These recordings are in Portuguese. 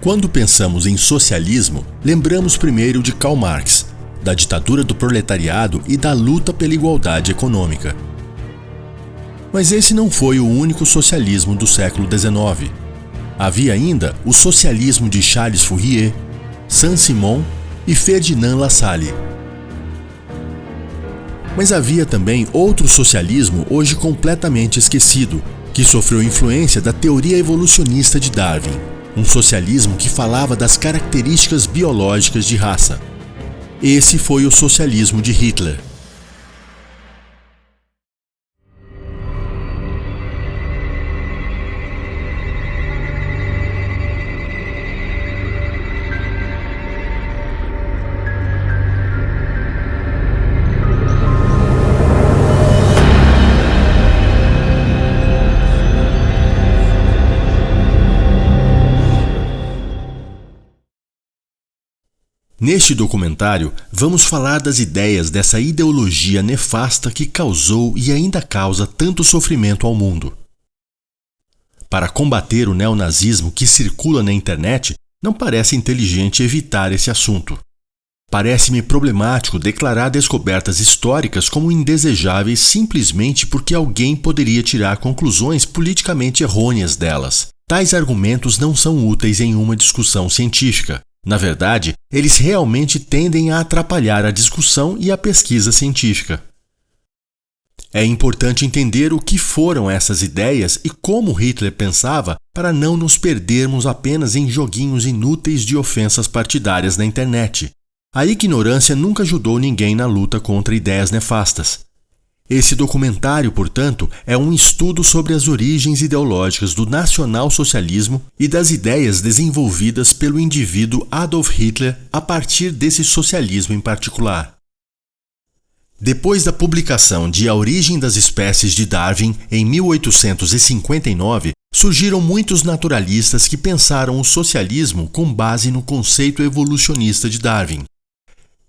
Quando pensamos em socialismo, lembramos primeiro de Karl Marx, da ditadura do proletariado e da luta pela igualdade econômica. Mas esse não foi o único socialismo do século XIX. Havia ainda o socialismo de Charles Fourier, Saint-Simon e Ferdinand Lassalle. Mas havia também outro socialismo hoje completamente esquecido, que sofreu influência da teoria evolucionista de Darwin, um socialismo que falava das características biológicas de raça. Esse foi o socialismo de Hitler. Neste documentário, vamos falar das ideias dessa ideologia nefasta que causou e ainda causa tanto sofrimento ao mundo. Para combater o neonazismo que circula na internet, não parece inteligente evitar esse assunto. Parece-me problemático declarar descobertas históricas como indesejáveis simplesmente porque alguém poderia tirar conclusões politicamente errôneas delas. Tais argumentos não são úteis em uma discussão científica. Na verdade, eles realmente tendem a atrapalhar a discussão e a pesquisa científica. É importante entender o que foram essas ideias e como Hitler pensava para não nos perdermos apenas em joguinhos inúteis de ofensas partidárias na internet. A ignorância nunca ajudou ninguém na luta contra ideias nefastas. Esse documentário, portanto, é um estudo sobre as origens ideológicas do nacionalsocialismo e das ideias desenvolvidas pelo indivíduo Adolf Hitler a partir desse socialismo em particular. Depois da publicação de A Origem das Espécies de Darwin, em 1859, surgiram muitos naturalistas que pensaram o socialismo com base no conceito evolucionista de Darwin.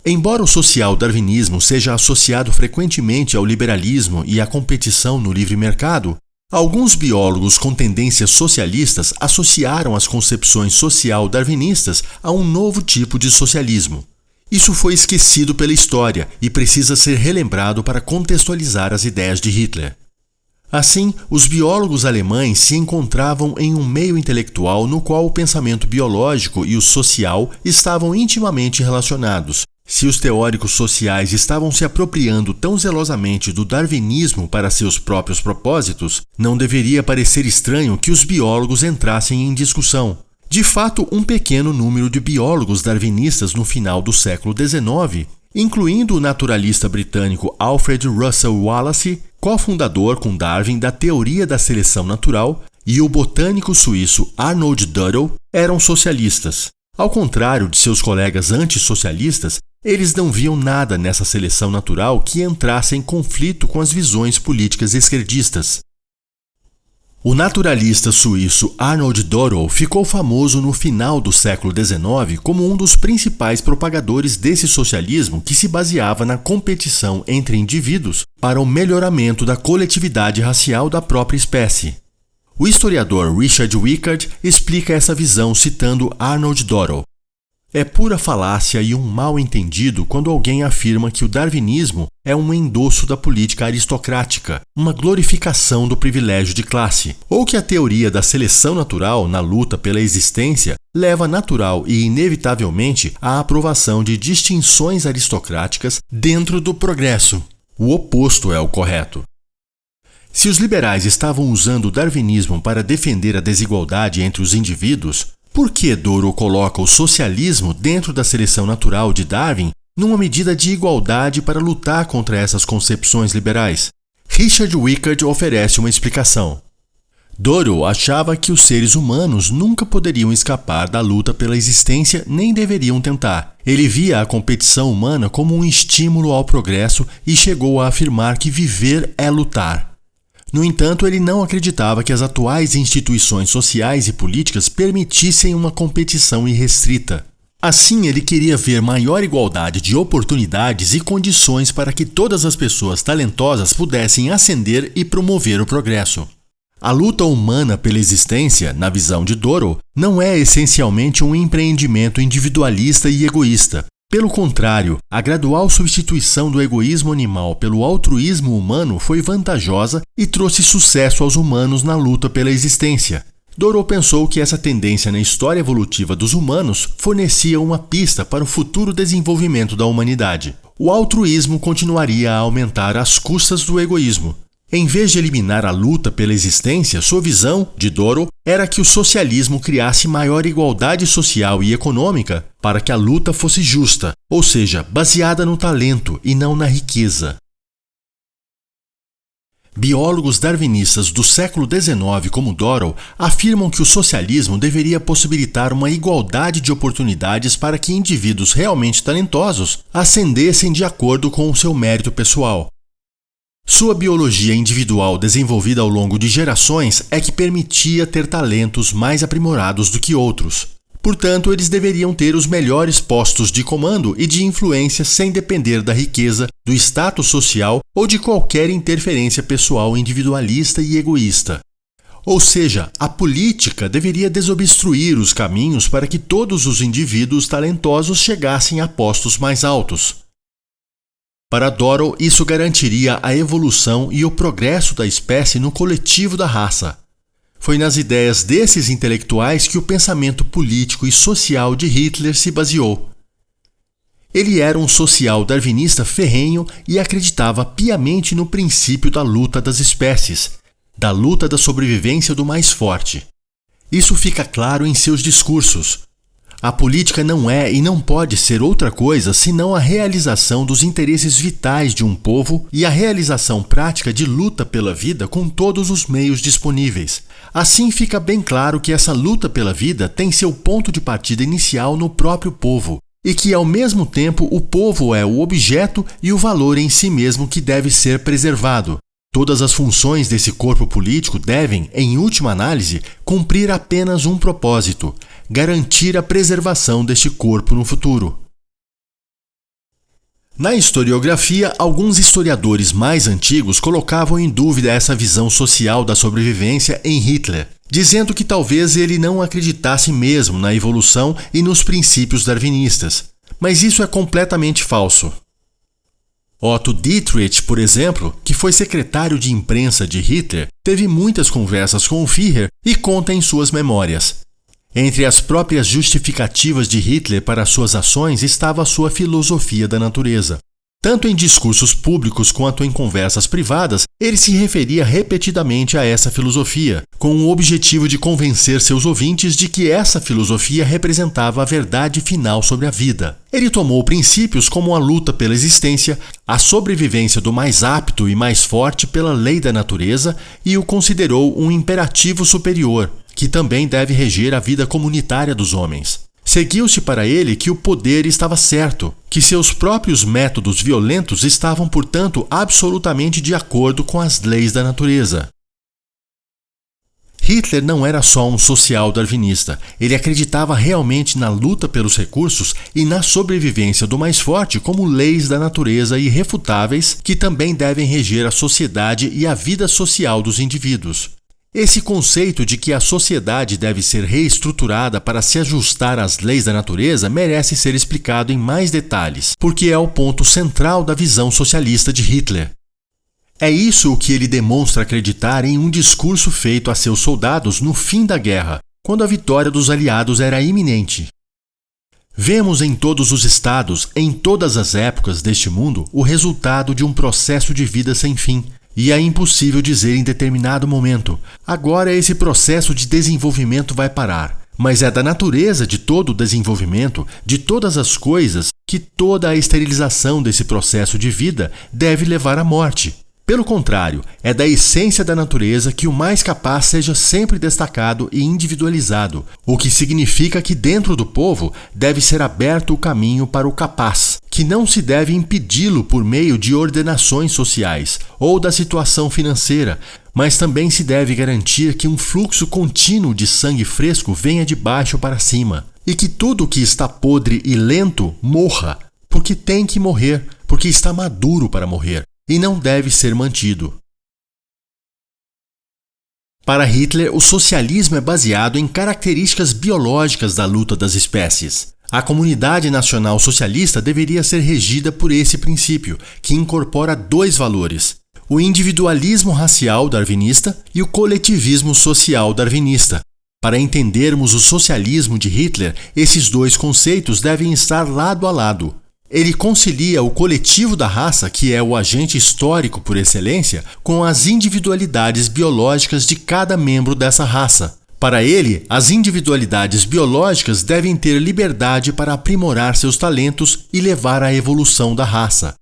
Embora o social-darwinismo seja associado frequentemente ao liberalismo e à competição no livre mercado, alguns biólogos com tendências socialistas associaram as concepções social-darwinistas a um novo tipo de socialismo. Isso foi esquecido pela história e precisa ser relembrado para contextualizar as ideias de Hitler. Assim, os biólogos alemães se encontravam em um meio intelectual no qual o pensamento biológico e o social estavam intimamente relacionados. Se os teóricos sociais estavam se apropriando tão zelosamente do darwinismo para seus próprios propósitos, não deveria parecer estranho que os biólogos entrassem em discussão. De fato, um pequeno número de biólogos darwinistas no final do século XIX, incluindo o naturalista britânico Alfred Russel Wallace, cofundador com Darwin da teoria da seleção natural, e o botânico suíço Arnold Duttel, eram socialistas. Ao contrário de seus colegas antissocialistas, eles não viam nada nessa seleção natural que entrasse em conflito com as visões políticas esquerdistas. O naturalista suíço Arnold Duttel ficou famoso no final do século XIX como um dos principais propagadores desse socialismo que se baseava na competição entre indivíduos para o melhoramento da coletividade racial da própria espécie. O historiador Richard Wickard explica essa visão citando Arnold Duttel. É pura falácia e um mal-entendido quando alguém afirma que o darwinismo é um endosso da política aristocrática, uma glorificação do privilégio de classe, ou que a teoria da seleção natural na luta pela existência leva natural e inevitavelmente à aprovação de distinções aristocráticas dentro do progresso. O oposto é o correto. Se os liberais estavam usando o darwinismo para defender a desigualdade entre os indivíduos, por que Duttel coloca o socialismo dentro da seleção natural de Darwin numa medida de igualdade para lutar contra essas concepções liberais? Richard Wickard oferece uma explicação. Duttel achava que os seres humanos nunca poderiam escapar da luta pela existência nem deveriam tentar. Ele via a competição humana como um estímulo ao progresso e chegou a afirmar que viver é lutar. No entanto, ele não acreditava que as atuais instituições sociais e políticas permitissem uma competição irrestrita. Assim, ele queria ver maior igualdade de oportunidades e condições para que todas as pessoas talentosas pudessem ascender e promover o progresso. A luta humana pela existência, na visão de Dorrough, não é essencialmente um empreendimento individualista e egoísta. Pelo contrário, a gradual substituição do egoísmo animal pelo altruísmo humano foi vantajosa e trouxe sucesso aos humanos na luta pela existência. Dorrough pensou que essa tendência na história evolutiva dos humanos fornecia uma pista para o futuro desenvolvimento da humanidade. O altruísmo continuaria a aumentar às custas do egoísmo. Em vez de eliminar a luta pela existência, sua visão, de Dorrough, era que o socialismo criasse maior igualdade social e econômica para que a luta fosse justa, ou seja, baseada no talento e não na riqueza. Biólogos darwinistas do século XIX, como Dorrough, afirmam que o socialismo deveria possibilitar uma igualdade de oportunidades para que indivíduos realmente talentosos ascendessem de acordo com o seu mérito pessoal. Sua biologia individual desenvolvida ao longo de gerações é que permitia ter talentos mais aprimorados do que outros. Portanto, eles deveriam ter os melhores postos de comando e de influência sem depender da riqueza, do status social ou de qualquer interferência pessoal individualista e egoísta. Ou seja, a política deveria desobstruir os caminhos para que todos os indivíduos talentosos chegassem a postos mais altos. Para Dorrough, isso garantiria a evolução e o progresso da espécie no coletivo da raça. Foi nas ideias desses intelectuais que o pensamento político e social de Hitler se baseou. Ele era um social-darwinista ferrenho e acreditava piamente no princípio da luta das espécies, da luta da sobrevivência do mais forte. Isso fica claro em seus discursos. A política não é e não pode ser outra coisa senão a realização dos interesses vitais de um povo e a realização prática de luta pela vida com todos os meios disponíveis. Assim fica bem claro que essa luta pela vida tem seu ponto de partida inicial no próprio povo, e que ao mesmo tempo o povo é o objeto e o valor em si mesmo que deve ser preservado. Todas as funções desse corpo político devem, em última análise, cumprir apenas um propósito: garantir a preservação deste corpo no futuro. Na historiografia, alguns historiadores mais antigos colocavam em dúvida essa visão social da sobrevivência em Hitler, dizendo que talvez ele não acreditasse mesmo na evolução e nos princípios darwinistas. Mas isso é completamente falso. Otto Dietrich, por exemplo, que foi secretário de imprensa de Hitler, teve muitas conversas com o Führer e conta em suas memórias. Entre as próprias justificativas de Hitler para suas ações estava a sua filosofia da natureza. Tanto em discursos públicos quanto em conversas privadas, ele se referia repetidamente a essa filosofia, com o objetivo de convencer seus ouvintes de que essa filosofia representava a verdade final sobre a vida. Ele tomou princípios como a luta pela existência, a sobrevivência do mais apto e mais forte pela lei da natureza e o considerou um imperativo superior, que também deve reger a vida comunitária dos homens. Seguiu-se para ele que o poder estava certo, que seus próprios métodos violentos estavam, portanto, absolutamente de acordo com as leis da natureza. Hitler não era só um social-darwinista, ele acreditava realmente na luta pelos recursos e na sobrevivência do mais forte como leis da natureza irrefutáveis que também devem reger a sociedade e a vida social dos indivíduos. Esse conceito de que a sociedade deve ser reestruturada para se ajustar às leis da natureza merece ser explicado em mais detalhes, porque é o ponto central da visão socialista de Hitler. É isso o que ele demonstra acreditar em um discurso feito a seus soldados no fim da guerra, quando a vitória dos aliados era iminente. Vemos em todos os estados, em todas as épocas deste mundo, o resultado de um processo de vida sem fim. E é impossível dizer em determinado momento: agora esse processo de desenvolvimento vai parar. Mas é da natureza de todo o desenvolvimento, de todas as coisas, que toda a esterilização desse processo de vida deve levar à morte. Pelo contrário, é da essência da natureza que o mais capaz seja sempre destacado e individualizado, o que significa que dentro do povo deve ser aberto o caminho para o capaz, que não se deve impedi-lo por meio de ordenações sociais ou da situação financeira, mas também se deve garantir que um fluxo contínuo de sangue fresco venha de baixo para cima, e que tudo o que está podre e lento morra, porque tem que morrer, porque está maduro para morrer, e não deve ser mantido. Para Hitler, o socialismo é baseado em características biológicas da luta das espécies. A comunidade nacional socialista deveria ser regida por esse princípio, que incorpora dois valores: o individualismo racial darwinista e o coletivismo social darwinista. Para entendermos o socialismo de Hitler, esses dois conceitos devem estar lado a lado. Ele concilia o coletivo da raça, que é o agente histórico por excelência, com as individualidades biológicas de cada membro dessa raça. Para ele, as individualidades biológicas devem ter liberdade para aprimorar seus talentos e levar à evolução da raça.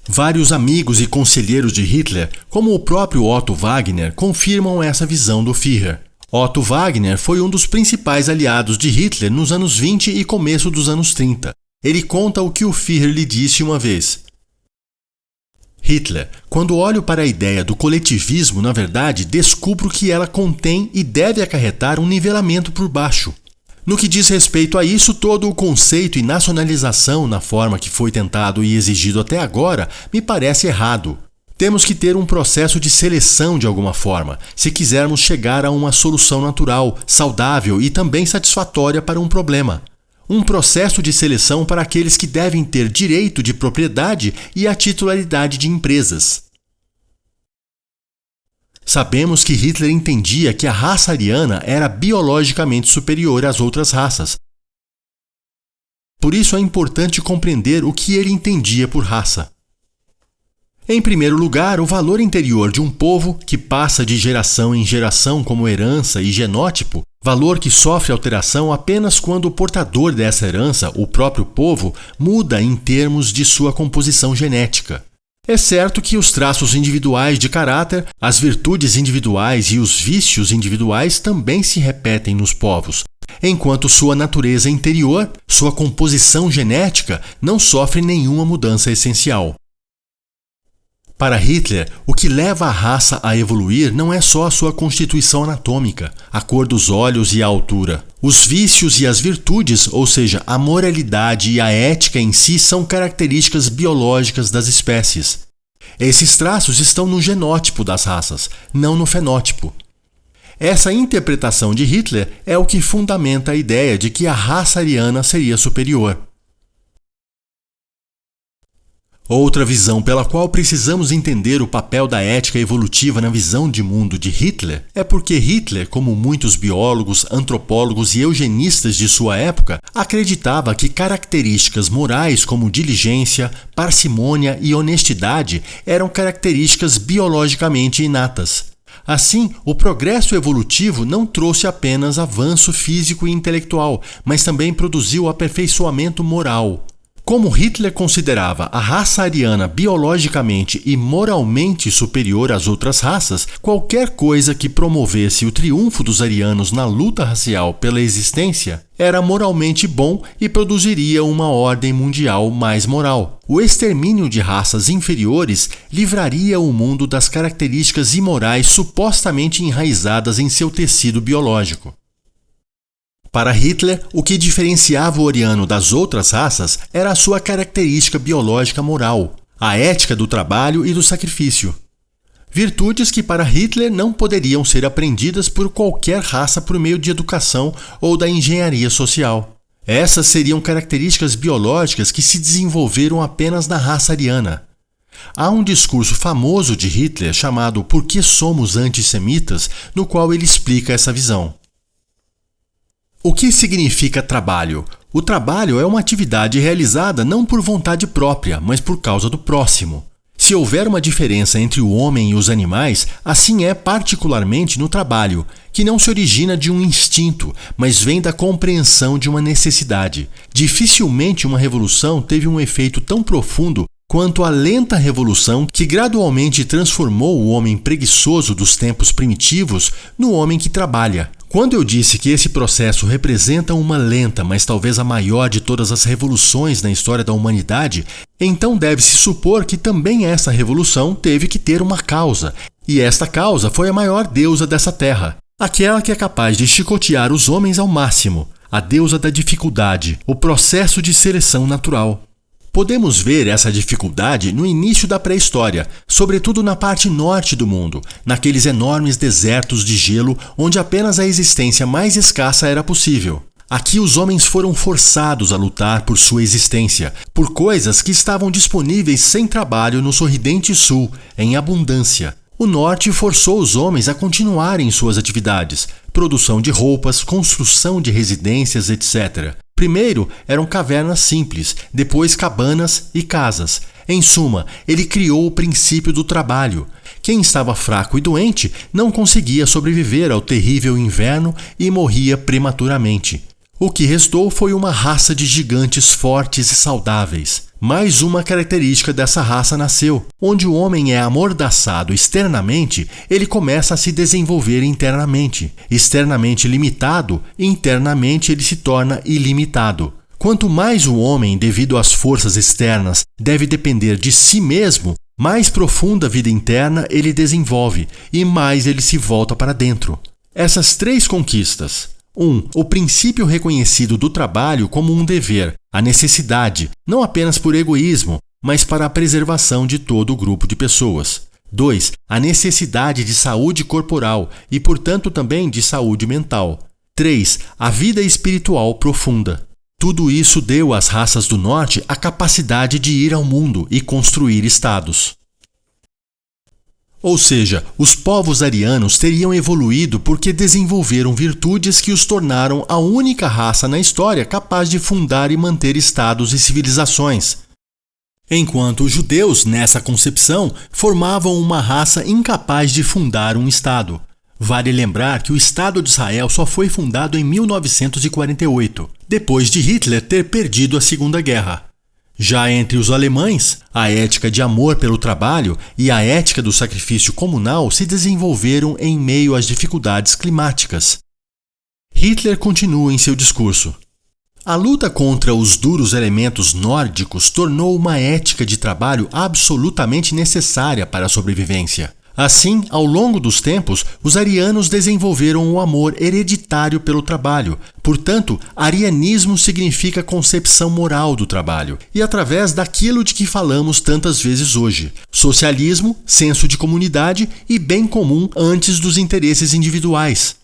Vários amigos e conselheiros de Hitler, como o próprio Otto Wagner, confirmam essa visão do Führer. Otto Wagner foi um dos principais aliados de Hitler nos anos 20 e começo dos anos 30. Ele conta o que o Führer lhe disse uma vez. Hitler, quando olho para a ideia do coletivismo, na verdade, descubro que ela contém e deve acarretar um nivelamento por baixo. No que diz respeito a isso, todo o conceito e nacionalização na forma que foi tentado e exigido até agora me parece errado. Temos que ter um processo de seleção de alguma forma, se quisermos chegar a uma solução natural, saudável e também satisfatória para um problema. Um processo de seleção para aqueles que devem ter direito de propriedade e a titularidade de empresas. Sabemos que Hitler entendia que a raça ariana era biologicamente superior às outras raças. Por isso é importante compreender o que ele entendia por raça. Em primeiro lugar, o valor interior de um povo, que passa de geração em geração como herança e genótipo, valor que sofre alteração apenas quando o portador dessa herança, o próprio povo, muda em termos de sua composição genética. É certo que os traços individuais de caráter, as virtudes individuais e os vícios individuais também se repetem nos povos, enquanto sua natureza interior, sua composição genética, não sofre nenhuma mudança essencial. Para Hitler, o que leva a raça a evoluir não é só a sua constituição anatômica, a cor dos olhos e a altura. Os vícios e as virtudes, ou seja, a moralidade e a ética em si, são características biológicas das espécies. Esses traços estão no genótipo das raças, não no fenótipo. Essa interpretação de Hitler é o que fundamenta a ideia de que a raça ariana seria superior. Outra visão pela qual precisamos entender o papel da ética evolutiva na visão de mundo de Hitler é porque Hitler, como muitos biólogos, antropólogos e eugenistas de sua época, acreditava que características morais como diligência, parcimônia e honestidade eram características biologicamente inatas. Assim, o progresso evolutivo não trouxe apenas avanço físico e intelectual, mas também produziu aperfeiçoamento moral. Como Hitler considerava a raça ariana biologicamente e moralmente superior às outras raças, qualquer coisa que promovesse o triunfo dos arianos na luta racial pela existência era moralmente bom e produziria uma ordem mundial mais moral. O extermínio de raças inferiores livraria o mundo das características imorais supostamente enraizadas em seu tecido biológico. Para Hitler, o que diferenciava o ariano das outras raças era a sua característica biológica moral, a ética do trabalho e do sacrifício. Virtudes que para Hitler não poderiam ser aprendidas por qualquer raça por meio de educação ou da engenharia social. Essas seriam características biológicas que se desenvolveram apenas na raça ariana. Há um discurso famoso de Hitler chamado Por que somos antissemitas, no qual ele explica essa visão. O que significa trabalho? O trabalho é uma atividade realizada não por vontade própria, mas por causa do próximo. Se houver uma diferença entre o homem e os animais, assim é particularmente no trabalho, que não se origina de um instinto, mas vem da compreensão de uma necessidade. Dificilmente uma revolução teve um efeito tão profundo quanto a lenta revolução que gradualmente transformou o homem preguiçoso dos tempos primitivos no homem que trabalha. Quando eu disse que esse processo representa uma lenta, mas talvez a maior de todas as revoluções na história da humanidade, então deve-se supor que também essa revolução teve que ter uma causa, e esta causa foi a maior deusa dessa terra, aquela que é capaz de chicotear os homens ao máximo, a deusa da dificuldade, o processo de seleção natural. Podemos ver essa dificuldade no início da pré-história, sobretudo na parte norte do mundo, naqueles enormes desertos de gelo onde apenas a existência mais escassa era possível. Aqui os homens foram forçados a lutar por sua existência, por coisas que estavam disponíveis sem trabalho no sorridente sul, em abundância. O norte forçou os homens a continuarem suas atividades, produção de roupas, construção de residências, etc. Primeiro eram cavernas simples, depois cabanas e casas. Em suma, ele criou o princípio do trabalho. Quem estava fraco e doente não conseguia sobreviver ao terrível inverno e morria prematuramente. O que restou foi uma raça de gigantes fortes e saudáveis. Mais uma característica dessa raça nasceu. Onde o homem é amordaçado externamente, ele começa a se desenvolver internamente. Externamente limitado, internamente ele se torna ilimitado. Quanto mais o homem, devido às forças externas, deve depender de si mesmo, mais profunda vida interna ele desenvolve e mais ele se volta para dentro. Essas três conquistas. 1. O princípio reconhecido do trabalho como um dever, a necessidade, não apenas por egoísmo, mas para a preservação de todo o grupo de pessoas. 2. A necessidade de saúde corporal e, portanto, também de saúde mental. 3. A vida espiritual profunda. Tudo isso deu às raças do norte a capacidade de ir ao mundo e construir estados. Ou seja, os povos arianos teriam evoluído porque desenvolveram virtudes que os tornaram a única raça na história capaz de fundar e manter estados e civilizações. Enquanto os judeus, nessa concepção, formavam uma raça incapaz de fundar um estado. Vale lembrar que o Estado de Israel só foi fundado em 1948, depois de Hitler ter perdido a Segunda Guerra. Já entre os alemães, a ética de amor pelo trabalho e a ética do sacrifício comunal se desenvolveram em meio às dificuldades climáticas. Hitler continua em seu discurso. A luta contra os duros elementos nórdicos tornou uma ética de trabalho absolutamente necessária para a sobrevivência. Assim, ao longo dos tempos, os arianos desenvolveram o amor hereditário pelo trabalho. Portanto, arianismo significa concepção moral do trabalho, e através daquilo de que falamos tantas vezes hoje: socialismo, senso de comunidade e bem comum antes dos interesses individuais.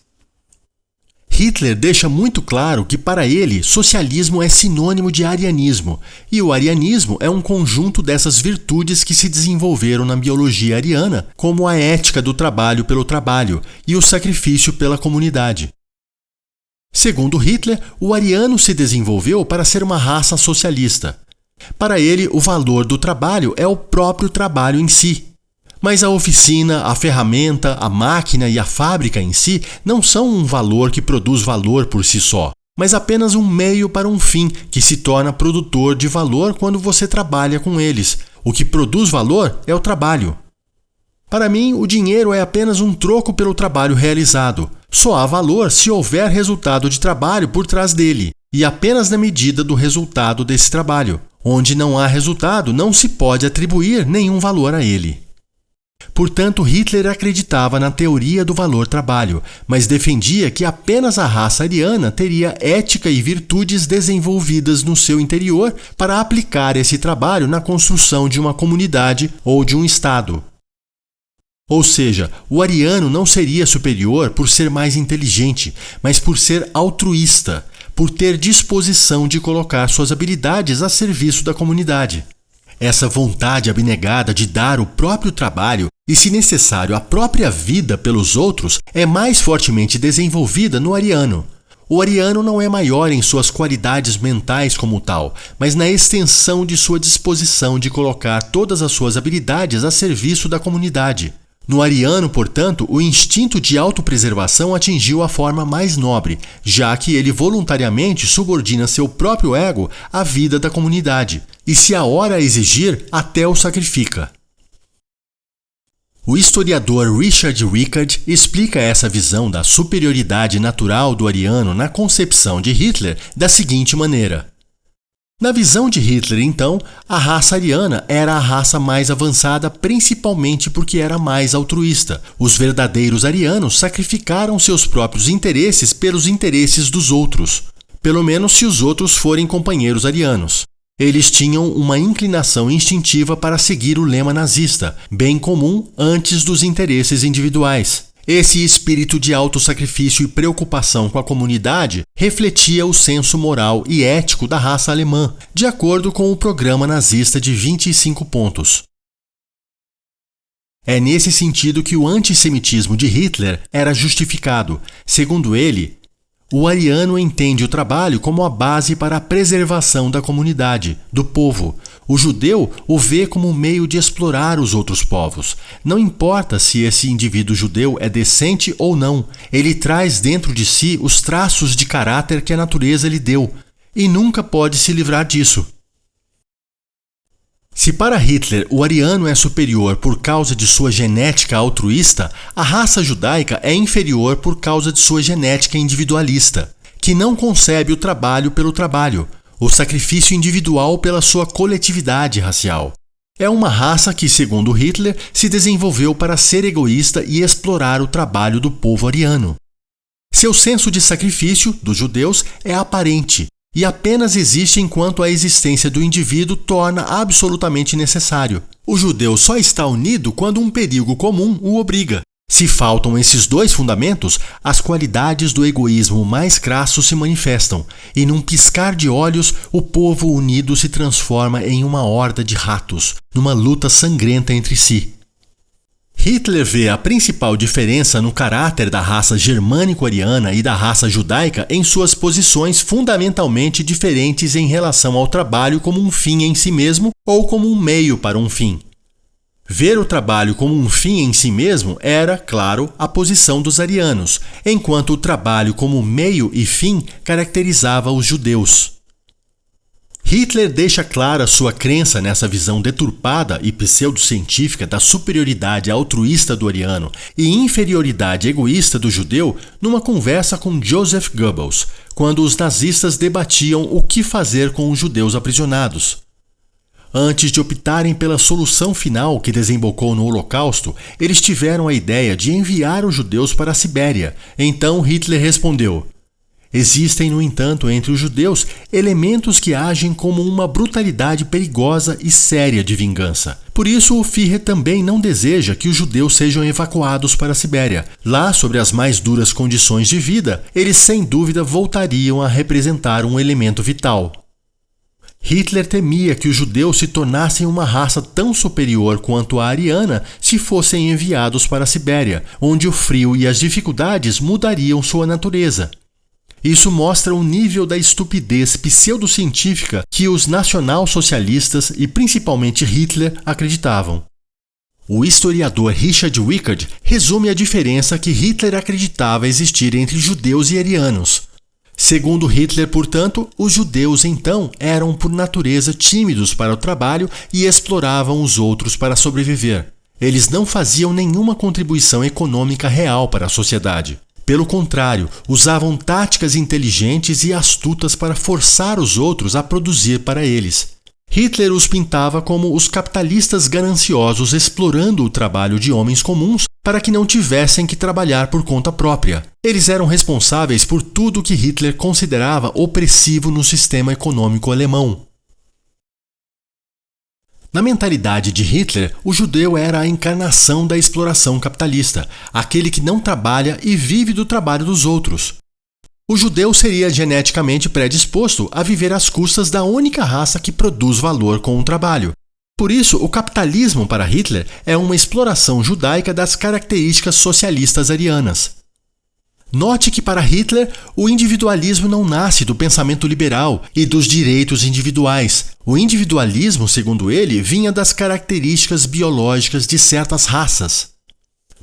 Hitler deixa muito claro que para ele socialismo é sinônimo de arianismo, e o arianismo é um conjunto dessas virtudes que se desenvolveram na biologia ariana, como a ética do trabalho pelo trabalho e o sacrifício pela comunidade. Segundo Hitler, o ariano se desenvolveu para ser uma raça socialista. Para ele, o valor do trabalho é o próprio trabalho em si. Mas a oficina, a ferramenta, a máquina e a fábrica em si não são um valor que produz valor por si só, mas apenas um meio para um fim que se torna produtor de valor quando você trabalha com eles. O que produz valor é o trabalho. Para mim, o dinheiro é apenas um troco pelo trabalho realizado. Só há valor se houver resultado de trabalho por trás dele, e apenas na medida do resultado desse trabalho. Onde não há resultado, não se pode atribuir nenhum valor a ele. Portanto, Hitler acreditava na teoria do valor-trabalho, mas defendia que apenas a raça ariana teria ética e virtudes desenvolvidas no seu interior para aplicar esse trabalho na construção de uma comunidade ou de um estado. Ou seja, o ariano não seria superior por ser mais inteligente, mas por ser altruísta, por ter disposição de colocar suas habilidades a serviço da comunidade. Essa vontade abnegada de dar o próprio trabalho e, se necessário, a própria vida pelos outros é mais fortemente desenvolvida no ariano. O ariano não é maior em suas qualidades mentais como tal, mas na extensão de sua disposição de colocar todas as suas habilidades a serviço da comunidade. No ariano, portanto, o instinto de autopreservação atingiu a forma mais nobre, já que ele voluntariamente subordina seu próprio ego à vida da comunidade, e se a hora exigir, até o sacrifica. O historiador Richard Rickard explica essa visão da superioridade natural do ariano na concepção de Hitler da seguinte maneira. Na visão de Hitler, então, a raça ariana era a raça mais avançada principalmente porque era mais altruísta. Os verdadeiros arianos sacrificaram seus próprios interesses pelos interesses dos outros, pelo menos se os outros forem companheiros arianos. Eles tinham uma inclinação instintiva para seguir o lema nazista, bem comum antes dos interesses individuais. Esse espírito de autossacrifício e preocupação com a comunidade refletia o senso moral e ético da raça alemã, de acordo com o programa nazista de 25 pontos. É nesse sentido que o antissemitismo de Hitler era justificado. Segundo ele, o ariano entende o trabalho como a base para a preservação da comunidade, do povo. O judeu o vê como um meio de explorar os outros povos. Não importa se esse indivíduo judeu é decente ou não, ele traz dentro de si os traços de caráter que a natureza lhe deu, e nunca pode se livrar disso. Se para Hitler o ariano é superior por causa de sua genética altruísta, a raça judaica é inferior por causa de sua genética individualista, que não concebe o trabalho pelo trabalho, o sacrifício individual pela sua coletividade racial. É uma raça que, segundo Hitler, se desenvolveu para ser egoísta e explorar o trabalho do povo ariano. Seu senso de sacrifício, dos judeus, é aparente, e apenas existe enquanto a existência do indivíduo torna absolutamente necessário. O judeu só está unido quando um perigo comum o obriga. Se faltam esses dois fundamentos, as qualidades do egoísmo mais crasso se manifestam, e num piscar de olhos, o povo unido se transforma em uma horda de ratos, numa luta sangrenta entre si. Hitler vê a principal diferença no caráter da raça germânico-ariana e da raça judaica em suas posições fundamentalmente diferentes em relação ao trabalho como um fim em si mesmo ou como um meio para um fim. Ver o trabalho como um fim em si mesmo era, claro, a posição dos arianos, enquanto o trabalho como meio e fim caracterizava os judeus. Hitler deixa clara sua crença nessa visão deturpada e pseudocientífica da superioridade altruísta do ariano e inferioridade egoísta do judeu numa conversa com Joseph Goebbels, quando os nazistas debatiam o que fazer com os judeus aprisionados. Antes de optarem pela solução final que desembocou no Holocausto, eles tiveram a ideia de enviar os judeus para a Sibéria. Então Hitler respondeu: existem, no entanto, entre os judeus elementos que agem como uma brutalidade perigosa e séria de vingança. Por isso, o Führer também não deseja que os judeus sejam evacuados para a Sibéria. Lá, sobre as mais duras condições de vida, eles sem dúvida voltariam a representar um elemento vital. Hitler temia que os judeus se tornassem uma raça tão superior quanto a ariana se fossem enviados para a Sibéria, onde o frio e as dificuldades mudariam sua natureza. Isso mostra o nível da estupidez pseudocientífica que os nacionalsocialistas e principalmente Hitler acreditavam. O historiador Richard Wickard resume a diferença que Hitler acreditava existir entre judeus e arianos. Segundo Hitler, portanto, os judeus então eram por natureza tímidos para o trabalho e exploravam os outros para sobreviver. Eles não faziam nenhuma contribuição econômica real para a sociedade. Pelo contrário, usavam táticas inteligentes e astutas para forçar os outros a produzir para eles. Hitler os pintava como os capitalistas gananciosos explorando o trabalho de homens comuns para que não tivessem que trabalhar por conta própria. Eles eram responsáveis por tudo que Hitler considerava opressivo no sistema econômico alemão. Na mentalidade de Hitler, o judeu era a encarnação da exploração capitalista, aquele que não trabalha e vive do trabalho dos outros. O judeu seria geneticamente predisposto a viver às custas da única raça que produz valor com o trabalho. Por isso, o capitalismo para Hitler é uma exploração judaica das características socialistas arianas. Note que para Hitler, o individualismo não nasce do pensamento liberal e dos direitos individuais. O individualismo, segundo ele, vinha das características biológicas de certas raças.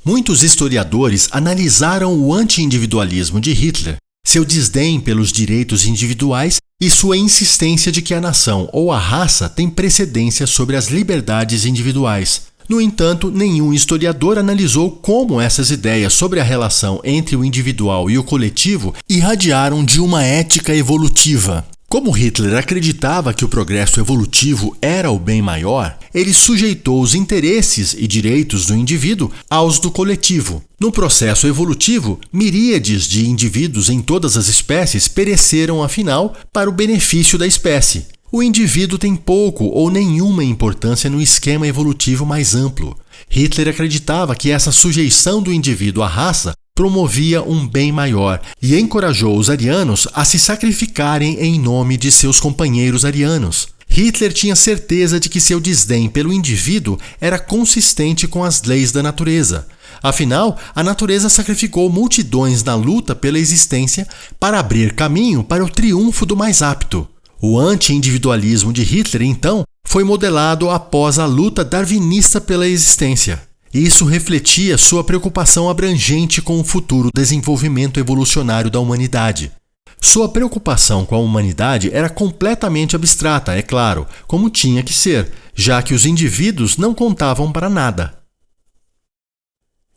Muitos historiadores analisaram o anti-individualismo de Hitler, seu desdém pelos direitos individuais e sua insistência de que a nação ou a raça tem precedência sobre as liberdades individuais. No entanto, nenhum historiador analisou como essas ideias sobre a relação entre o individual e o coletivo irradiaram de uma ética evolutiva. Como Hitler acreditava que o progresso evolutivo era o bem maior, ele sujeitou os interesses e direitos do indivíduo aos do coletivo. No processo evolutivo, miríades de indivíduos em todas as espécies pereceram, afinal, para o benefício da espécie. O indivíduo tem pouco ou nenhuma importância no esquema evolutivo mais amplo. Hitler acreditava que essa sujeição do indivíduo à raça promovia um bem maior e encorajou os arianos a se sacrificarem em nome de seus companheiros arianos. Hitler tinha certeza de que seu desdém pelo indivíduo era consistente com as leis da natureza. Afinal, a natureza sacrificou multidões na luta pela existência para abrir caminho para o triunfo do mais apto. O anti-individualismo de Hitler, então, foi modelado após a luta darwinista pela existência. Isso refletia sua preocupação abrangente com o futuro desenvolvimento evolucionário da humanidade. Sua preocupação com a humanidade era completamente abstrata, é claro, como tinha que ser, já que os indivíduos não contavam para nada.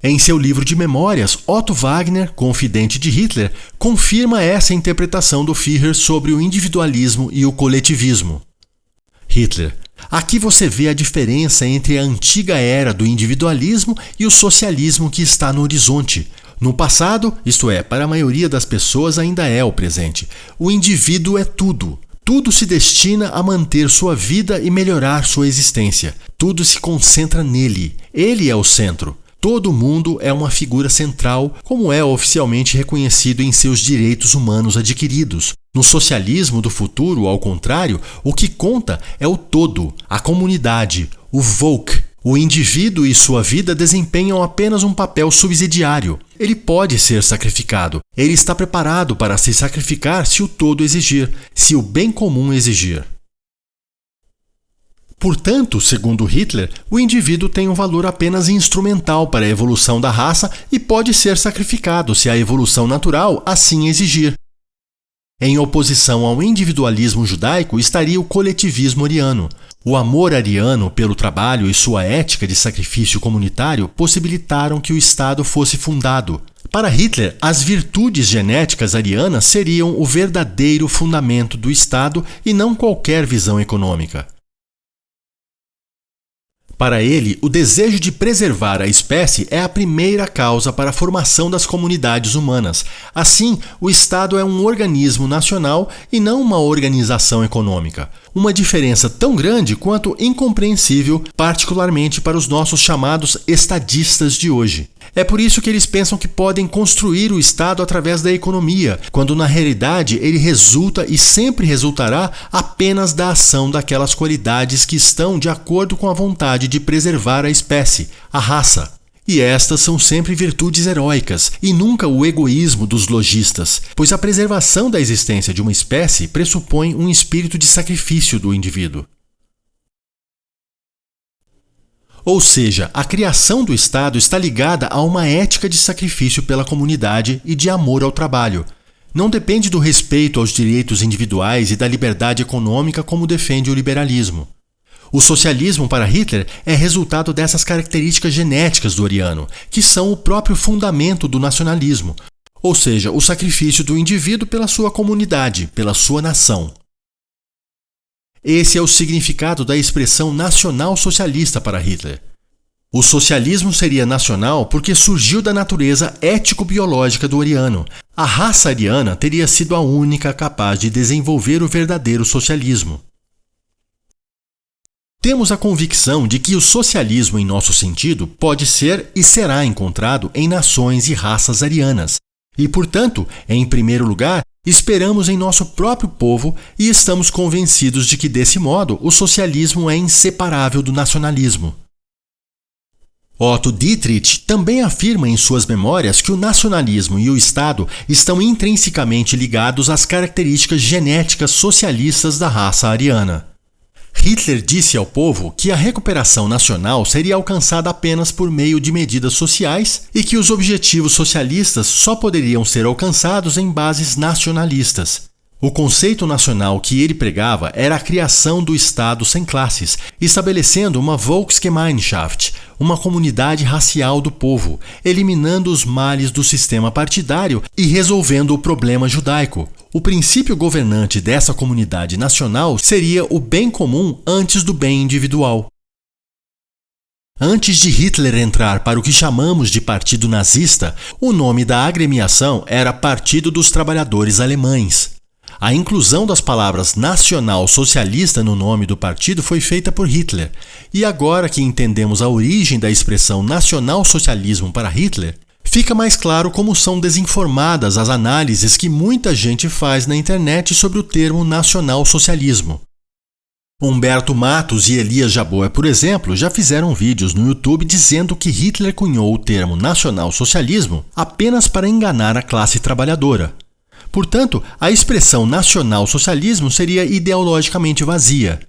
Em seu livro de memórias, Otto Wagner, confidente de Hitler, confirma essa interpretação do Führer sobre o individualismo e o coletivismo. Hitler: aqui você vê a diferença entre a antiga era do individualismo e o socialismo que está no horizonte. No passado, isto é, para a maioria das pessoas ainda é o presente. O indivíduo é tudo. Tudo se destina a manter sua vida e melhorar sua existência. Tudo se concentra nele. Ele é o centro. Todo mundo é uma figura central, como é oficialmente reconhecido em seus direitos humanos adquiridos. No socialismo do futuro, ao contrário, o que conta é o todo, a comunidade, o Volk. O indivíduo e sua vida desempenham apenas um papel subsidiário. Ele pode ser sacrificado. Ele está preparado para se sacrificar se o todo exigir, se o bem comum exigir. Portanto, segundo Hitler, o indivíduo tem um valor apenas instrumental para a evolução da raça e pode ser sacrificado se a evolução natural assim exigir. Em oposição ao individualismo judaico estaria o coletivismo ariano. O amor ariano pelo trabalho e sua ética de sacrifício comunitário possibilitaram que o Estado fosse fundado. Para Hitler, as virtudes genéticas arianas seriam o verdadeiro fundamento do Estado e não qualquer visão econômica. Para ele, o desejo de preservar a espécie é a primeira causa para a formação das comunidades humanas. Assim, o Estado é um organismo nacional e não uma organização econômica. Uma diferença tão grande quanto incompreensível, particularmente para os nossos chamados estadistas de hoje. É por isso que eles pensam que podem construir o Estado através da economia, quando na realidade ele resulta e sempre resultará apenas da ação daquelas qualidades que estão de acordo com a vontade de preservar a espécie, a raça. E estas são sempre virtudes heróicas, e nunca o egoísmo dos lojistas, pois a preservação da existência de uma espécie pressupõe um espírito de sacrifício do indivíduo. Ou seja, a criação do Estado está ligada a uma ética de sacrifício pela comunidade e de amor ao trabalho. Não depende do respeito aos direitos individuais e da liberdade econômica como defende o liberalismo. O socialismo para Hitler é resultado dessas características genéticas do ariano, que são o próprio fundamento do nacionalismo, ou seja, o sacrifício do indivíduo pela sua comunidade, pela sua nação. Esse é o significado da expressão nacional-socialista para Hitler. O socialismo seria nacional porque surgiu da natureza ético-biológica do ariano. A raça ariana teria sido a única capaz de desenvolver o verdadeiro socialismo. Temos a convicção de que o socialismo em nosso sentido pode ser e será encontrado em nações e raças arianas. E, portanto, em primeiro lugar, esperamos em nosso próprio povo e estamos convencidos de que, desse modo, o socialismo é inseparável do nacionalismo. Otto Dietrich também afirma em suas memórias que o nacionalismo e o Estado estão intrinsecamente ligados às características genéticas socialistas da raça ariana. Hitler disse ao povo que a recuperação nacional seria alcançada apenas por meio de medidas sociais e que os objetivos socialistas só poderiam ser alcançados em bases nacionalistas. O conceito nacional que ele pregava era a criação do Estado sem classes, estabelecendo uma Volksgemeinschaft, uma comunidade racial do povo, eliminando os males do sistema partidário e resolvendo o problema judaico. O princípio governante dessa comunidade nacional seria o bem comum antes do bem individual. Antes de Hitler entrar para o que chamamos de Partido Nazista, o nome da agremiação era Partido dos Trabalhadores Alemães. A inclusão das palavras nacional-socialista no nome do partido foi feita por Hitler. E agora que entendemos a origem da expressão nacional-socialismo para Hitler, fica mais claro como são desinformadas as análises que muita gente faz na internet sobre o termo nacional-socialismo. Humberto Matos e Elias Jabbour, por exemplo, já fizeram vídeos no YouTube dizendo que Hitler cunhou o termo nacional-socialismo apenas para enganar a classe trabalhadora. Portanto, a expressão nacional-socialismo seria ideologicamente vazia.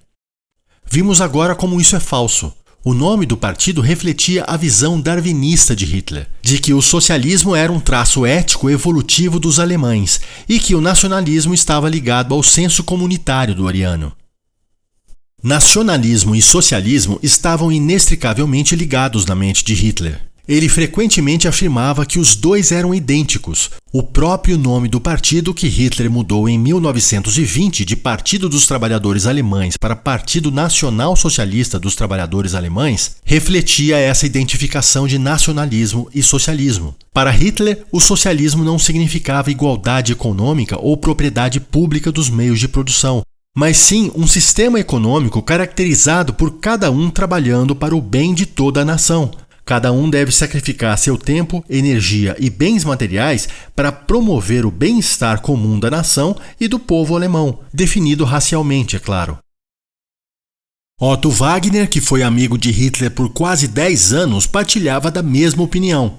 Vimos agora como isso é falso. O nome do partido refletia a visão darwinista de Hitler, de que o socialismo era um traço ético evolutivo dos alemães e que o nacionalismo estava ligado ao senso comunitário do ariano. Nacionalismo e socialismo estavam inextricavelmente ligados na mente de Hitler. Ele frequentemente afirmava que os dois eram idênticos. O próprio nome do partido, que Hitler mudou em 1920 de Partido dos Trabalhadores Alemães para Partido Nacional Socialista dos Trabalhadores Alemães, refletia essa identificação de nacionalismo e socialismo. Para Hitler, o socialismo não significava igualdade econômica ou propriedade pública dos meios de produção, mas sim um sistema econômico caracterizado por cada um trabalhando para o bem de toda a nação. Cada um deve sacrificar seu tempo, energia e bens materiais para promover o bem-estar comum da nação e do povo alemão, definido racialmente, é claro. Otto Wagner, que foi amigo de Hitler por quase 10 anos, partilhava da mesma opinião.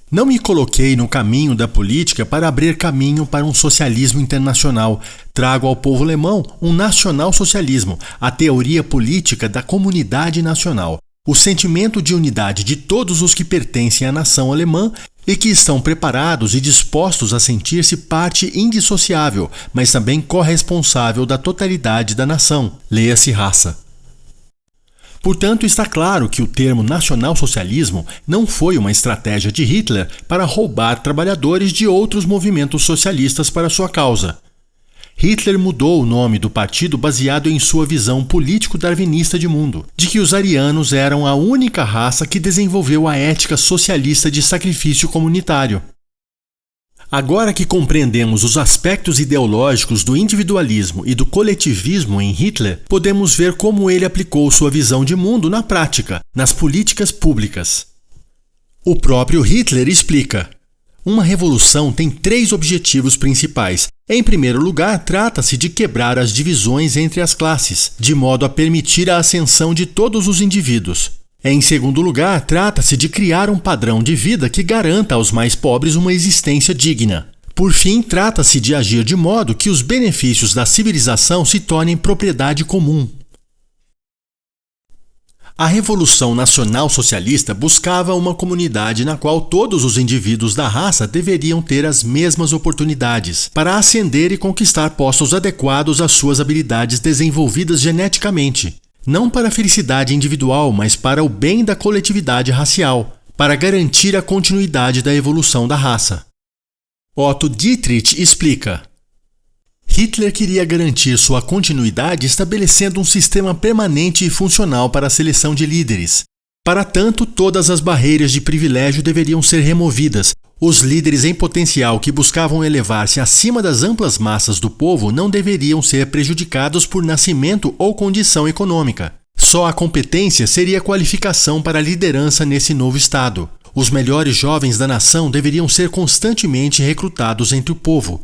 Não me coloquei no caminho da política para abrir caminho para um socialismo internacional. Trago ao povo alemão um nacional-socialismo, a teoria política da comunidade nacional. O sentimento de unidade de todos os que pertencem à nação alemã e que estão preparados e dispostos a sentir-se parte indissociável, mas também corresponsável da totalidade da nação, leia-se raça. Portanto, está claro que o termo nacional-socialismo não foi uma estratégia de Hitler para roubar trabalhadores de outros movimentos socialistas para sua causa. Hitler mudou o nome do partido baseado em sua visão político-darwinista de mundo, de que os arianos eram a única raça que desenvolveu a ética socialista de sacrifício comunitário. Agora que compreendemos os aspectos ideológicos do individualismo e do coletivismo em Hitler, podemos ver como ele aplicou sua visão de mundo na prática, nas políticas públicas. O próprio Hitler explica: uma revolução tem 3 objetivos principais. Em primeiro lugar, trata-se de quebrar as divisões entre as classes, de modo a permitir a ascensão de todos os indivíduos. Em segundo lugar, trata-se de criar um padrão de vida que garanta aos mais pobres uma existência digna. Por fim, trata-se de agir de modo que os benefícios da civilização se tornem propriedade comum. A Revolução Nacional Socialista buscava uma comunidade na qual todos os indivíduos da raça deveriam ter as mesmas oportunidades para ascender e conquistar postos adequados às suas habilidades desenvolvidas geneticamente, não para a felicidade individual, mas para o bem da coletividade racial, para garantir a continuidade da evolução da raça. Otto Dietrich explica: Hitler queria garantir sua continuidade estabelecendo um sistema permanente e funcional para a seleção de líderes. Para tanto, todas as barreiras de privilégio deveriam ser removidas. Os líderes em potencial que buscavam elevar-se acima das amplas massas do povo não deveriam ser prejudicados por nascimento ou condição econômica. Só a competência seria qualificação para a liderança nesse novo Estado. Os melhores jovens da nação deveriam ser constantemente recrutados entre o povo.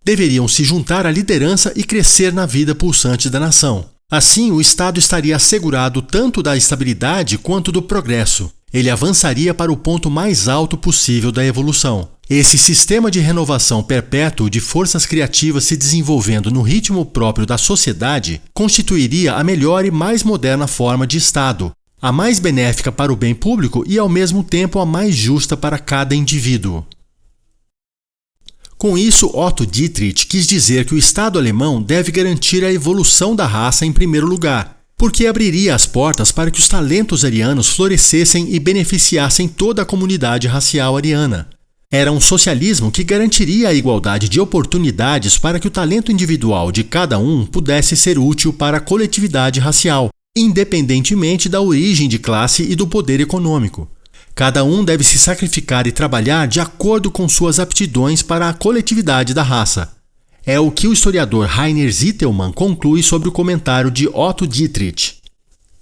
Deveriam se juntar à liderança e crescer na vida pulsante da nação. Assim, o Estado estaria assegurado tanto da estabilidade quanto do progresso. Ele avançaria para o ponto mais alto possível da evolução. Esse sistema de renovação perpétuo de forças criativas se desenvolvendo no ritmo próprio da sociedade constituiria a melhor e mais moderna forma de Estado, a mais benéfica para o bem público e, ao mesmo tempo, a mais justa para cada indivíduo. Com isso, Otto Dietrich quis dizer que o Estado alemão deve garantir a evolução da raça em primeiro lugar, porque abriria as portas para que os talentos arianos florescessem e beneficiassem toda a comunidade racial ariana. Era um socialismo que garantiria a igualdade de oportunidades para que o talento individual de cada um pudesse ser útil para a coletividade racial, independentemente da origem de classe e do poder econômico. Cada um deve se sacrificar e trabalhar de acordo com suas aptidões para a coletividade da raça. É o que o historiador Rainer Zitelmann conclui sobre o comentário de Otto Dietrich.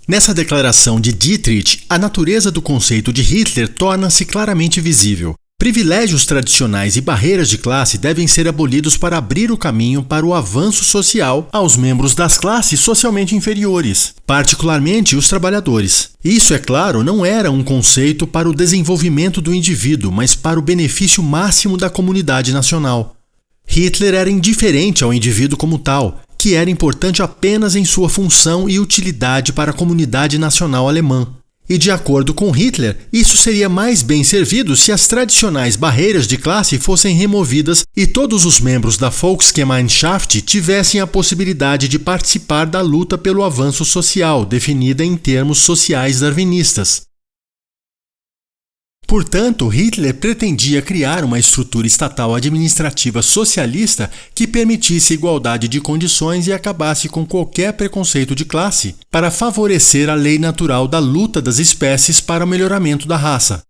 Nessa declaração de Dietrich, a natureza do conceito de Hitler torna-se claramente visível. Privilégios tradicionais e barreiras de classe devem ser abolidos para abrir o caminho para o avanço social aos membros das classes socialmente inferiores, particularmente os trabalhadores. Isso, é claro, não era um conceito para o desenvolvimento do indivíduo, mas para o benefício máximo da comunidade nacional. Hitler era indiferente ao indivíduo como tal, que era importante apenas em sua função e utilidade para a comunidade nacional alemã. E, de acordo com Hitler, isso seria mais bem servido se as tradicionais barreiras de classe fossem removidas e todos os membros da Volksgemeinschaft tivessem a possibilidade de participar da luta pelo avanço social, definida em termos sociais darwinistas. Portanto, Hitler pretendia criar uma estrutura estatal administrativa socialista que permitisse igualdade de condições e acabasse com qualquer preconceito de classe, para favorecer a lei natural da luta das espécies para o melhoramento da raça.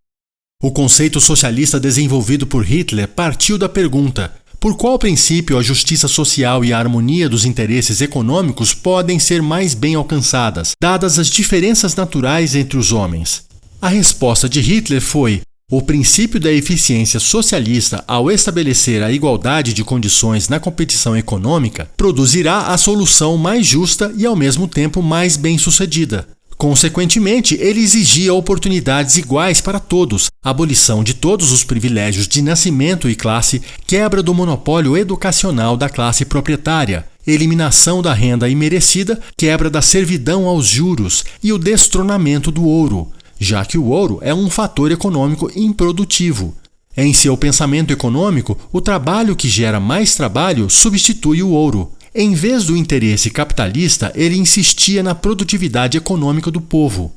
O conceito socialista desenvolvido por Hitler partiu da pergunta: por qual princípio a justiça social e a harmonia dos interesses econômicos podem ser mais bem alcançadas, dadas as diferenças naturais entre os homens? A resposta de Hitler foi: o princípio da eficiência socialista, ao estabelecer a igualdade de condições na competição econômica, produzirá a solução mais justa e, ao mesmo tempo, mais bem-sucedida. Consequentemente, ele exigia oportunidades iguais para todos, abolição de todos os privilégios de nascimento e classe, quebra do monopólio educacional da classe proprietária, eliminação da renda imerecida, quebra da servidão aos juros e o destronamento do ouro, já que o ouro é um fator econômico improdutivo. Em seu pensamento econômico, o trabalho que gera mais trabalho substitui o ouro. Em vez do interesse capitalista, ele insistia na produtividade econômica do povo.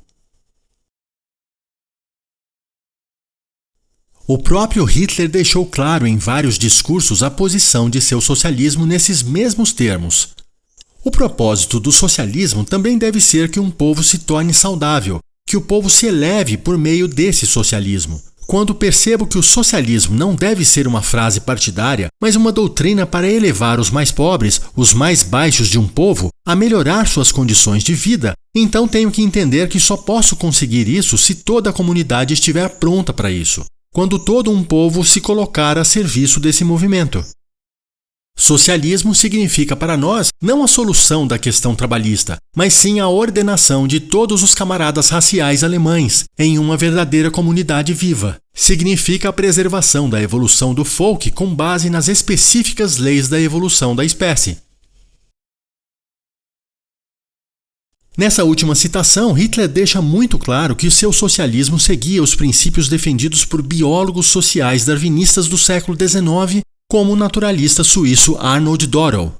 O próprio Hitler deixou claro em vários discursos a posição de seu socialismo nesses mesmos termos. O propósito do socialismo também deve ser que um povo se torne saudável, que o povo se eleve por meio desse socialismo. Quando percebo que o socialismo não deve ser uma frase partidária, mas uma doutrina para elevar os mais pobres, os mais baixos de um povo, a melhorar suas condições de vida, então tenho que entender que só posso conseguir isso se toda a comunidade estiver pronta para isso, quando todo um povo se colocar a serviço desse movimento. Socialismo significa para nós não a solução da questão trabalhista, mas sim a ordenação de todos os camaradas raciais alemães em uma verdadeira comunidade viva. Significa a preservação da evolução do folk com base nas específicas leis da evolução da espécie. Nessa última citação, Hitler deixa muito claro que o seu socialismo seguia os princípios defendidos por biólogos sociais darwinistas do século XIX, como o naturalista suíço Arnold Dorel.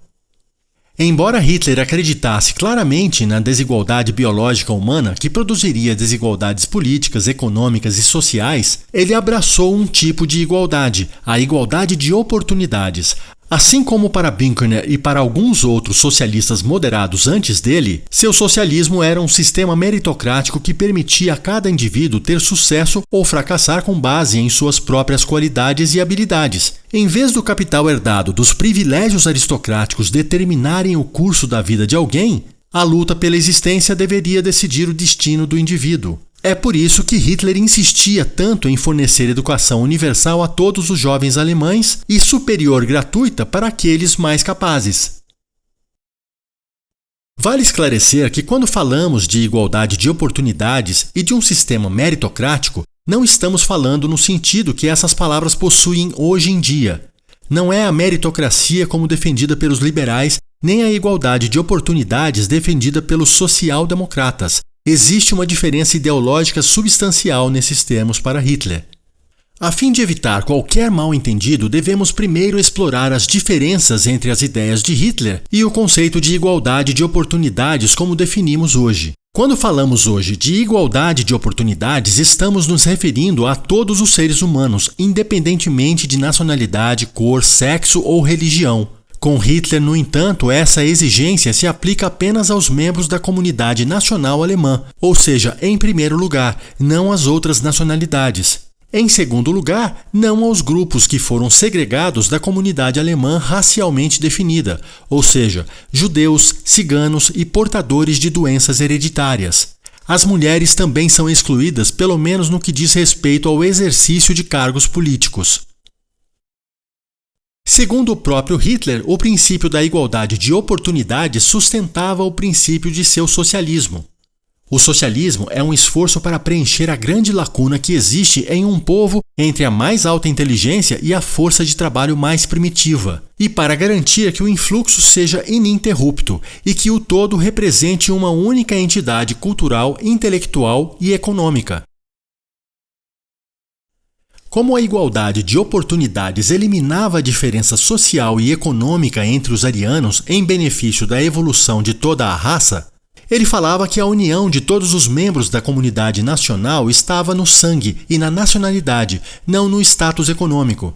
Embora Hitler acreditasse claramente na desigualdade biológica humana que produziria desigualdades políticas, econômicas e sociais, ele abraçou um tipo de igualdade, a igualdade de oportunidades. Assim como para Büchner e para alguns outros socialistas moderados antes dele, seu socialismo era um sistema meritocrático que permitia a cada indivíduo ter sucesso ou fracassar com base em suas próprias qualidades e habilidades. Em vez do capital herdado dos privilégios aristocráticos determinarem o curso da vida de alguém, a luta pela existência deveria decidir o destino do indivíduo. É por isso que Hitler insistia tanto em fornecer educação universal a todos os jovens alemães e superior gratuita para aqueles mais capazes. Vale esclarecer que quando falamos de igualdade de oportunidades e de um sistema meritocrático, não estamos falando no sentido que essas palavras possuem hoje em dia. Não é a meritocracia como defendida pelos liberais, nem a igualdade de oportunidades defendida pelos social-democratas. Existe uma diferença ideológica substancial nesses termos para Hitler. A fim de evitar qualquer mal-entendido, devemos primeiro explorar as diferenças entre as ideias de Hitler e o conceito de igualdade de oportunidades como definimos hoje. Quando falamos hoje de igualdade de oportunidades, estamos nos referindo a todos os seres humanos, independentemente de nacionalidade, cor, sexo ou religião. Com Hitler, no entanto, essa exigência se aplica apenas aos membros da comunidade nacional alemã, ou seja, em primeiro lugar, não às outras nacionalidades. Em segundo lugar, não aos grupos que foram segregados da comunidade alemã racialmente definida, ou seja, judeus, ciganos e portadores de doenças hereditárias. As mulheres também são excluídas, pelo menos no que diz respeito ao exercício de cargos políticos. Segundo o próprio Hitler, o princípio da igualdade de oportunidades sustentava o princípio de seu socialismo. O socialismo é um esforço para preencher a grande lacuna que existe em um povo entre a mais alta inteligência e a força de trabalho mais primitiva, e para garantir que o influxo seja ininterrupto e que o todo represente uma única entidade cultural, intelectual e econômica. Como a igualdade de oportunidades eliminava a diferença social e econômica entre os arianos em benefício da evolução de toda a raça, ele falava que a união de todos os membros da comunidade nacional estava no sangue e na nacionalidade, não no status econômico.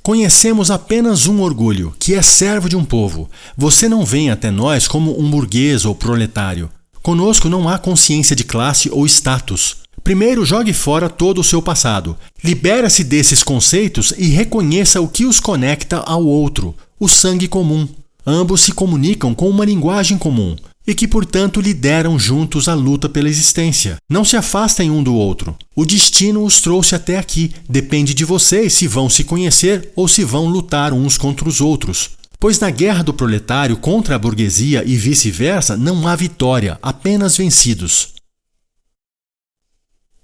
Conhecemos apenas um orgulho, que é servo de um povo. Você não vem até nós como um burguês ou proletário. Conosco não há consciência de classe ou status. Primeiro, jogue fora todo o seu passado. Libera-se desses conceitos e reconheça o que os conecta ao outro, o sangue comum. Ambos se comunicam com uma linguagem comum e que, portanto, lideram juntos a luta pela existência. Não se afastem um do outro. O destino os trouxe até aqui. Depende de vocês se vão se conhecer ou se vão lutar uns contra os outros. Pois na guerra do proletário contra a burguesia e vice-versa não há vitória, apenas vencidos.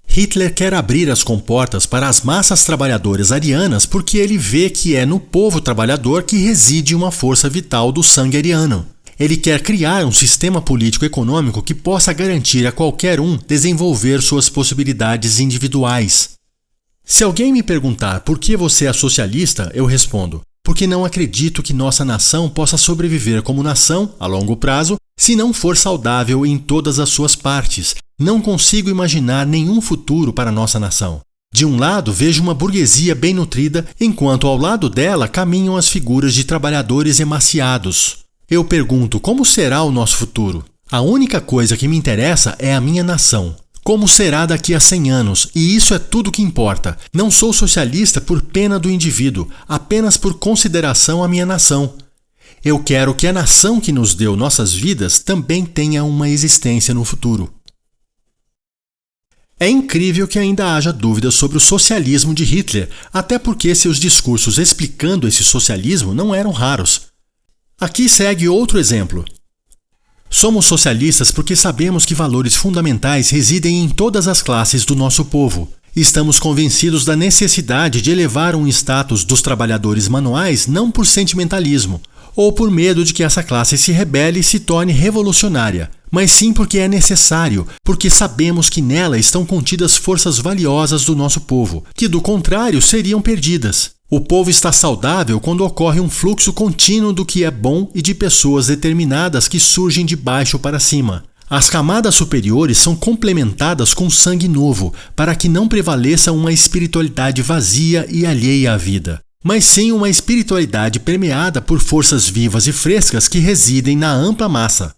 Hitler quer abrir as comportas para as massas trabalhadoras arianas porque ele vê que é no povo trabalhador que reside uma força vital do sangue ariano. Ele quer criar um sistema político-econômico que possa garantir a qualquer um desenvolver suas possibilidades individuais. Se alguém me perguntar por que você é socialista, eu respondo: porque não acredito que nossa nação possa sobreviver como nação, a longo prazo, se não for saudável em todas as suas partes. Não consigo imaginar nenhum futuro para nossa nação. De um lado, vejo uma burguesia bem nutrida, enquanto ao lado dela caminham as figuras de trabalhadores emaciados. Eu pergunto, como será o nosso futuro? A única coisa que me interessa é a minha nação. Como será daqui a 100 anos? E isso é tudo que importa. Não sou socialista por pena do indivíduo, apenas por consideração à minha nação. Eu quero que a nação que nos deu nossas vidas também tenha uma existência no futuro. É incrível que ainda haja dúvidas sobre o socialismo de Hitler, até porque seus discursos explicando esse socialismo não eram raros. Aqui segue outro exemplo. Somos socialistas porque sabemos que valores fundamentais residem em todas as classes do nosso povo. Estamos convencidos da necessidade de elevar um status dos trabalhadores manuais não por sentimentalismo, ou por medo de que essa classe se rebele e se torne revolucionária, mas sim porque é necessário, porque sabemos que nela estão contidas forças valiosas do nosso povo, que do contrário seriam perdidas. O povo está saudável quando ocorre um fluxo contínuo do que é bom e de pessoas determinadas que surgem de baixo para cima. As camadas superiores são complementadas com sangue novo, para que não prevaleça uma espiritualidade vazia e alheia à vida, mas sim uma espiritualidade permeada por forças vivas e frescas que residem na ampla massa.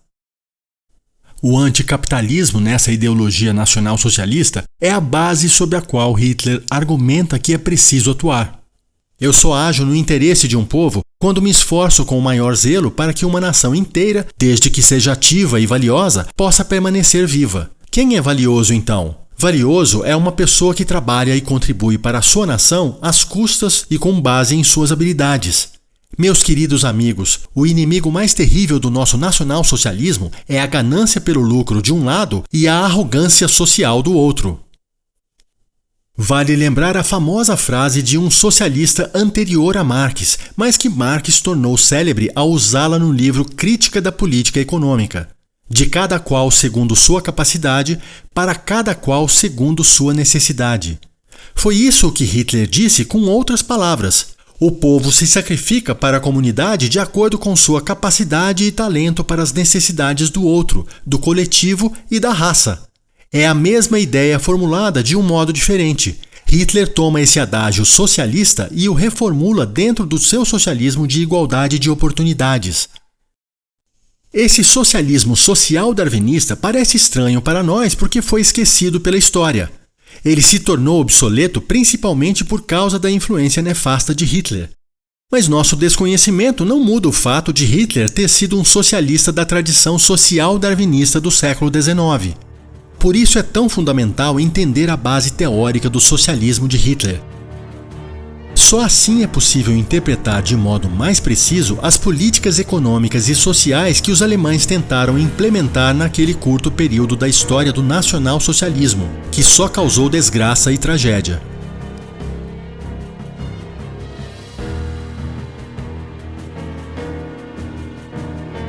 O anticapitalismo nessa ideologia nacional-socialista é a base sobre a qual Hitler argumenta que é preciso atuar. Eu só ajo no interesse de um povo quando me esforço com o maior zelo para que uma nação inteira, desde que seja ativa e valiosa, possa permanecer viva. Quem é valioso então? Valioso é uma pessoa que trabalha e contribui para a sua nação às custas e com base em suas habilidades. Meus queridos amigos, o inimigo mais terrível do nosso nacional-socialismo é a ganância pelo lucro de um lado e a arrogância social do outro. Vale lembrar a famosa frase de um socialista anterior a Marx, mas que Marx tornou célebre ao usá-la no livro Crítica da Política Econômica. De cada qual segundo sua capacidade, para cada qual segundo sua necessidade. Foi isso o que Hitler disse com outras palavras. O povo se sacrifica para a comunidade de acordo com sua capacidade e talento para as necessidades do outro, do coletivo e da raça. É a mesma ideia formulada de um modo diferente. Hitler toma esse adágio socialista e o reformula dentro do seu socialismo de igualdade de oportunidades. Esse socialismo social darwinista parece estranho para nós porque foi esquecido pela história. Ele se tornou obsoleto principalmente por causa da influência nefasta de Hitler. Mas nosso desconhecimento não muda o fato de Hitler ter sido um socialista da tradição social darwinista do século XIX. Por isso é tão fundamental entender a base teórica do socialismo de Hitler. Só assim é possível interpretar de modo mais preciso as políticas econômicas e sociais que os alemães tentaram implementar naquele curto período da história do nacionalsocialismo, que só causou desgraça e tragédia.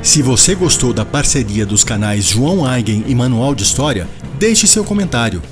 Se você gostou da parceria dos canais João Eigen e Manual de História, deixe seu comentário.